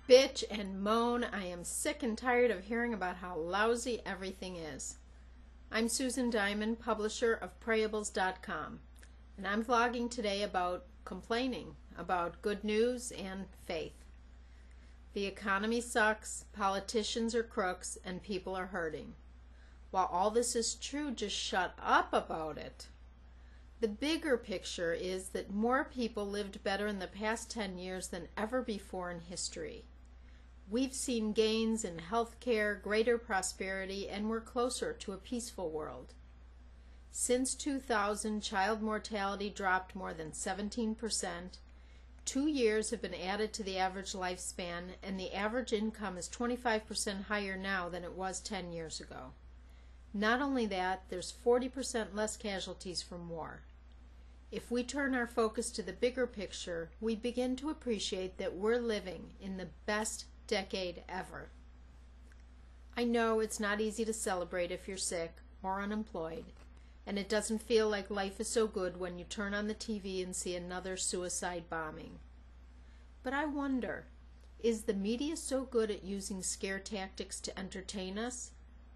bitch and moan. I am sick and tired of hearing about how lousy everything is. I'm Susan Diamond, publisher of Prayables.com, and I'm vlogging today about complaining about good news and faith. The economy sucks, politicians are crooks, and people are hurting. While all this is true, just shut up about it. The bigger picture is that more people lived better in the past 10 years than ever before in history. We've seen gains in healthcare, greater prosperity, and we're closer to a peaceful world. Since 2000, child mortality dropped more than 17%. 2 years have been added to the average lifespan, and the average income is 25% higher now than it was 10 years ago. Not only that, there's 40% less casualties from war. If we turn our focus to the bigger picture, we begin to appreciate that we're living in the best decade ever. I know it's not easy to celebrate if you're sick or unemployed, and it doesn't feel like life is so good when you turn on the TV and see another suicide bombing. But I wonder, is the media so good at using scare tactics to entertain us?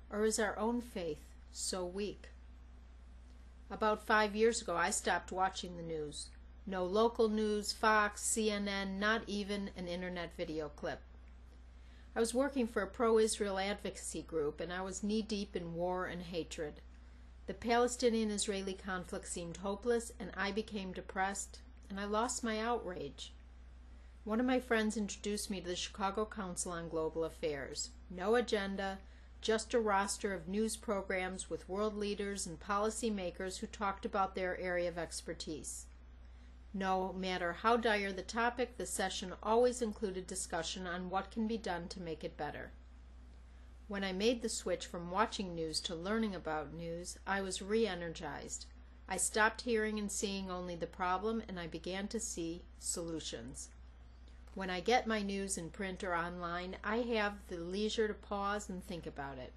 Or is our own faith so weak? About 5 years ago, I stopped watching the news. No local news, Fox, CNN, not even an internet video clip. I was working for a pro-Israel advocacy group, and I was knee-deep in war and hatred. The Palestinian-Israeli conflict seemed hopeless, and I became depressed, and I lost my outrage. One of my friends introduced me to the Chicago Council on Global Affairs. No agenda, just a roster of news programs with world leaders and policymakers who talked about their area of expertise. No matter how dire the topic, the session always included discussion on what can be done to make it better. When I made the switch from watching news to learning about news, I was re-energized. I stopped hearing and seeing only the problem, and I began to see solutions. When I get my news in print or online, I have the leisure to pause and think about it.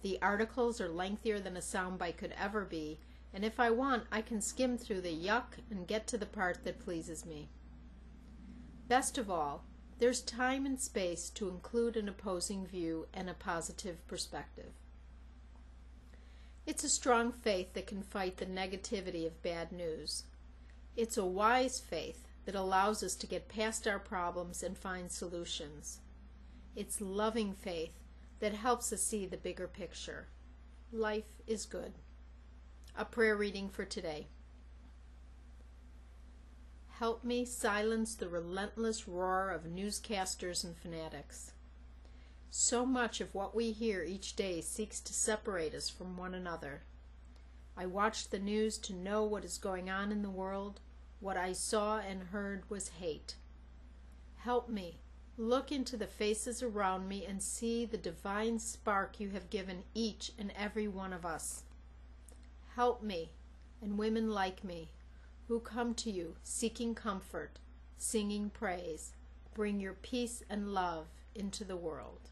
The articles are lengthier than a soundbite could ever be, and if I want, I can skim through the yuck and get to the part that pleases me. Best of all, there's time and space to include an opposing view and a positive perspective. It's a strong faith that can fight the negativity of bad news. It's a wise faith that allows us to get past our problems and find solutions. It's loving faith that helps us see the bigger picture. Life is good. A prayer reading for today. Help me silence the relentless roar of newscasters and fanatics. So much of what we hear each day seeks to separate us from one another. I watch the news to know what is going on in the world. What I saw and heard was hate. Help me look into the faces around me and see the divine spark you have given each and every one of us. Help me, and women like me, who come to you seeking comfort, singing praise. Bring your peace and love into the world.